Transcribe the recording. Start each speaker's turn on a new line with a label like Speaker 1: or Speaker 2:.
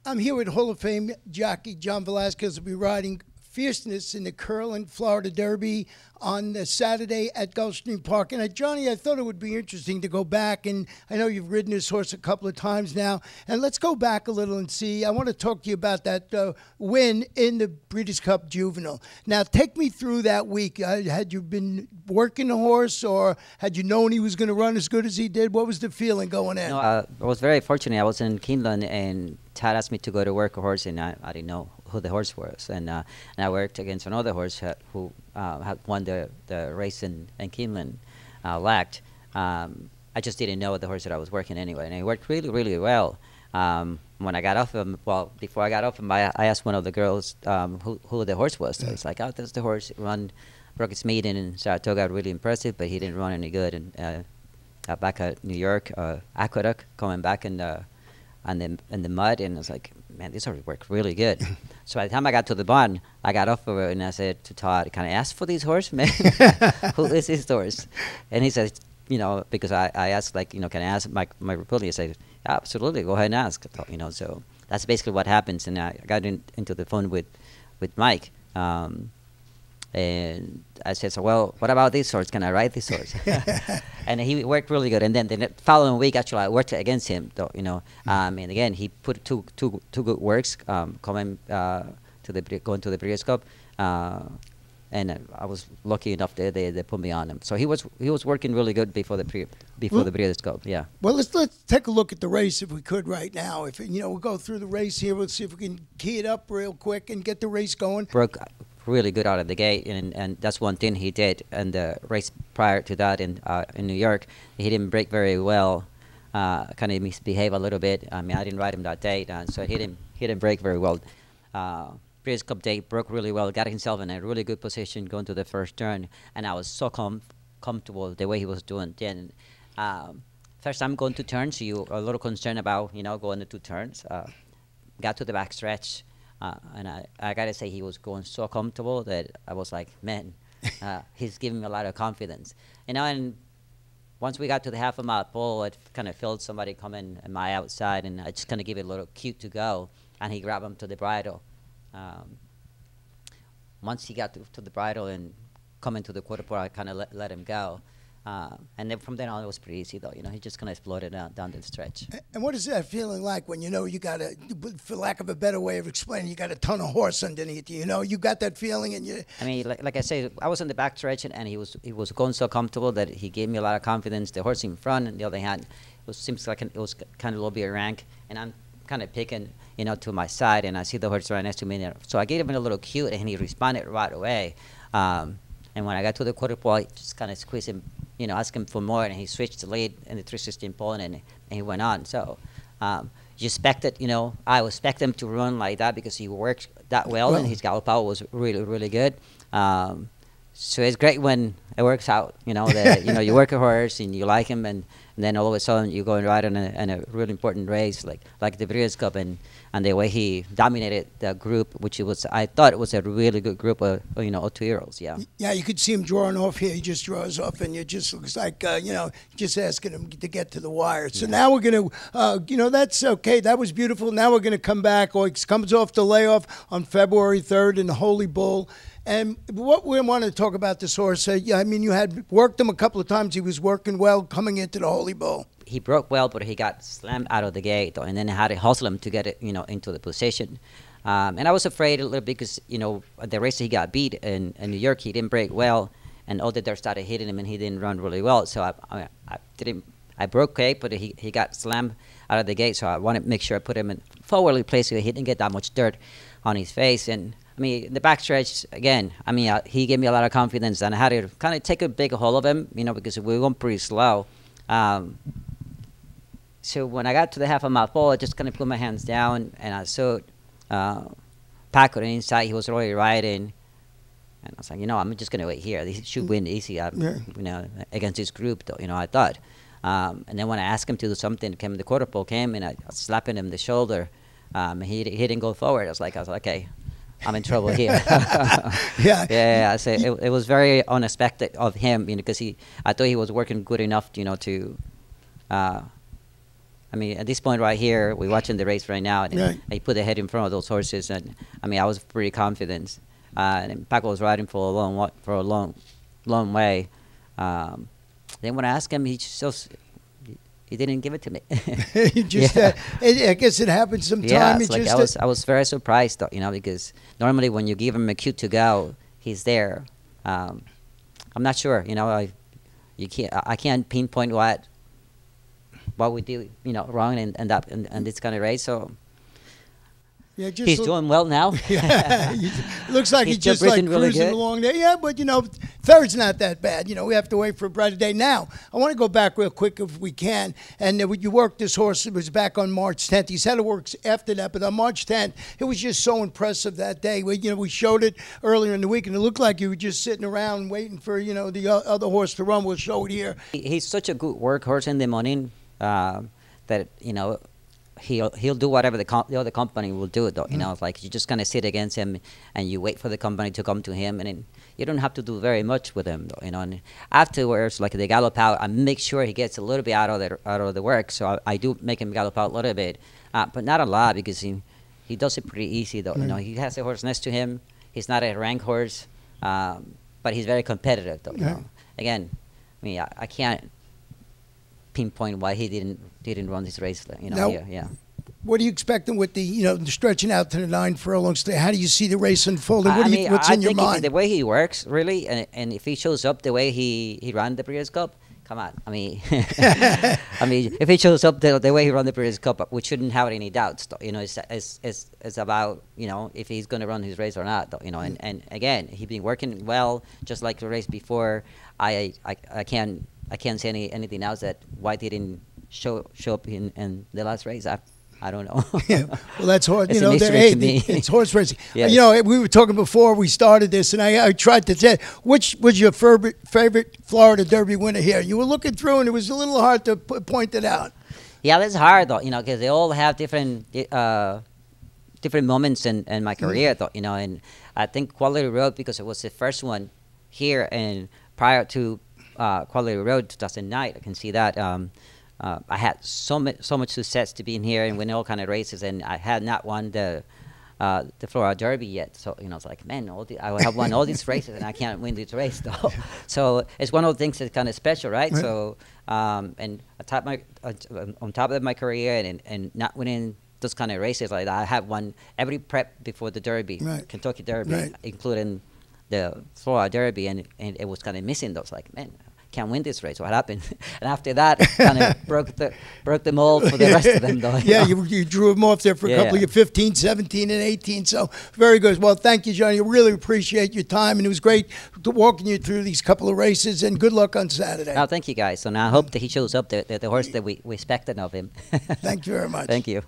Speaker 1: I'm here with Hall of Fame jockey John Velazquez. Will be riding Fierceness in the Curling Florida Derby on Saturday at Gulfstream Park. And Johnny, I thought it would be interesting to go back, and I know you've ridden this horse a couple of times now, and let's go back a little and see. I want to talk to you about that win in the Breeders' Cup Juvenile. Now, take me through that week. Had you been working the horse, or had you known he was going to run as good as he did? What was the feeling going in?
Speaker 2: No, I was very fortunate. I was in Keeneland, and Tad asked me to go to work a horse, and I didn't know who the horse was, and I worked against another horse who had won the race in Keeneland, lacked. I just didn't know the horse that I was working anyway, and he worked really, really well. When I got off him, well, before I got off him, I asked one of the girls who the horse was. So it's like, oh, that's the horse. Broke his maiden in Saratoga, really impressive, but he didn't run any good. And back at New York, Aqueduct, coming back in the mud, and I was like, man, this horse worked really good. So by the time I got to the barn, I got off of it, and I said to Todd, can I ask for this horse, man? Who is this horse? And he said, you know, because I asked, like, you know, can I ask my reporter? He said, absolutely, go ahead and ask. You know, so that's basically what happens. And I got into the phone with Mike. And I said, so, well, what about this horse? Can I ride this horse? And he worked really good. And then the following week, actually, I worked against him, though, you know. And again, he put two good works, going to the Breeders' Cup. And I was lucky enough that they put me on him. So he was working really good before the Breeders' Cup. Yeah.
Speaker 1: Well, let's take a look at the race if we could right now. If we'll go through the race here. We'll see if we can key it up real quick and get the race going.
Speaker 2: Broke really good out of the gate, and that's one thing he did. And the race prior to that in New York, he didn't break very well. Kind of misbehaved a little bit. I mean, I didn't ride him that day, so he didn't break very well. Breeders' Cup day, broke really well, got himself in a really good position going to the first turn, and I was so comfortable the way he was doing. Then first time going 2 turns, you are a little concerned about going the 2 turns. Got to the back stretch. And I gotta say, he was going so comfortable that I was like, man, he's giving me a lot of confidence. And once we got to the half a mile pole, I kind of felt somebody coming at my outside, and I just kind of give it a little cue to go, and he grabbed him to the bridle. Once he got to the bridle and coming to the quarter pole, I kind of let him go. And then from then on, it was pretty easy, though. He just kind of exploded down the stretch.
Speaker 1: And what is that feeling like when you got for lack of a better way of explaining, you got a ton of horse underneath you? You got that feeling, and you. I
Speaker 2: mean, like I say, I was in the back stretch, and he was going so comfortable that he gave me a lot of confidence. The horse in front, on the other hand, seems like it was kind of a little bit rank, and I'm kind of picking, to my side, and I see the horse right next to me. So I gave him a little cue, and he responded right away. And when I got to the quarter pole, I just kind of squeezed him, asked him for more, and he switched the lead in the 316 pole, and he went on. So you expect it, I expect him to run like that because he worked that well, and his gallop out was really, really good. So it's great when it works out, that, you work a horse and you like him, and then all of a sudden you go and ride in a really important race like the Breeders' Cup, and the way he dominated the group, which I thought it was a really good group of 2-year-olds. Yeah.
Speaker 1: Yeah, you could see him drawing off here. He just draws off, and it just looks like just asking him to get to the wire. So now we're gonna, that's okay. That was beautiful. Now we're gonna come back. He comes off the layoff on February 3rd in the Holy Bull. And what we want to talk about this horse, I mean, you had worked him a couple of times. He was working well coming into the Holy Bull.
Speaker 2: He broke well, but he got slammed out of the gate, and then I had to hustle him to get it, into the position. And I was afraid a little bit because, the race he got beat in New York, he didn't break well, and all the dirt started hitting him, and he didn't run really well. So I broke okay, but he got slammed out of the gate. So I wanted to make sure I put him in forwardly place so he didn't get that much dirt on his face. And I mean, the backstretch, again, I mean, he gave me a lot of confidence, and I had to kind of take a big hold of him, because we went pretty slow. So when I got to the half a mile pole, I just kind of put my hands down, and I saw Paco inside. He was already riding, and I was like, I'm just going to wait here. He should win easy, against this group, though, I thought. And then when I asked him to do something, the quarter pole came, and I was slapping him the shoulder. He didn't go forward. I was like, okay, I'm in trouble here. Yeah. So it was very unexpected of him, because I thought he was working good enough, to I mean, at this point right here, we're watching the race right now, and
Speaker 1: Right.
Speaker 2: he put the head in front of those horses, and I mean, I was pretty confident. And Paco was riding for a long way. Then when I asked him, he didn't give it to me.
Speaker 1: You just,
Speaker 2: Yeah.
Speaker 1: I guess it happens sometime.
Speaker 2: Yeah,
Speaker 1: It
Speaker 2: it's like
Speaker 1: just,
Speaker 2: I was very surprised, though, because normally when you give him a cue to go, he's there. I'm not sure, I can't pinpoint what we do, wrong in this kind of race. So
Speaker 1: yeah, just
Speaker 2: he's doing well now.
Speaker 1: Yeah, looks like he's just like
Speaker 2: breathing really
Speaker 1: cruising
Speaker 2: good.
Speaker 1: along there. Yeah, but third's not that bad. We have to wait for a brighter day. Now, I want to go back real quick if we can. And when you worked this horse, it was back on March 10th. He's had to work after that, but on March 10th, it was just so impressive that day. We showed it earlier in the week, and it looked like you were just sitting around waiting for the other horse to run. We'll show it here.
Speaker 2: He's such a good workhorse in the morning that he'll do whatever the other company will do. Though it's like you just kind of sit against him and you wait for the company to come to him, and then you don't have to do very much with him. Though, And afterwards, like the gallop out, I make sure he gets a little bit out of the work. So I do make him gallop out a little bit, but not a lot because he does it pretty easy. Though he has a horse next to him. He's not a rank horse, but he's very competitive. Though again, I mean I can't pinpoint why he didn't run this race.
Speaker 1: Now,
Speaker 2: yeah.
Speaker 1: What are you expecting with the stretching out to the 9 furlongs? How do you see the race unfolding? What's in your mind?
Speaker 2: The way he works, really, and if he shows up the way he ran the Breeders' Cup, come on. I mean, if he shows up the way he ran the Breeders' Cup, we shouldn't have any doubts. It's about if he's going to run his race or not. And again, he's been working well, just like the race before. I can't say anything else that why didn't show up in the last race. I don't know.
Speaker 1: Yeah, well, that's hard.
Speaker 2: It's a mystery to me.
Speaker 1: It's horse racing.
Speaker 2: Yes.
Speaker 1: We were talking before we started this, and I tried to say, which was your favorite Florida Derby winner here? You were looking through, and it was a little hard to point it out.
Speaker 2: Yeah, that's hard, though, because they all have different moments in my career, though, and I think Quality Road, because it was the first one here, and prior to Quality Road 2009, I can see that I had so much success to be in here and win all kind of races, and I had not won the Florida Derby yet. So it's like, man, I have won all these races and I can't win this race though. So it's one of the things that's kind of special, right? So and on top of my career and not winning those kind of races like that, I have won every prep before the Derby, Kentucky Derby, including the Florida Derby, and it was kind of missing those. Like, man, can't win this race. What happened? And after that, kind of broke the mold for the rest of them, though.
Speaker 1: Yeah, you drew them off there for a couple of years, 15, 17, and 18. So very good. Well, thank you, Johnny. I really appreciate your time, and it was great walking you through these couple of races, and good luck on Saturday.
Speaker 2: Oh, thank you, guys. So now I hope that he shows up the horse that we expected of him.
Speaker 1: Thank you very much.
Speaker 2: Thank you.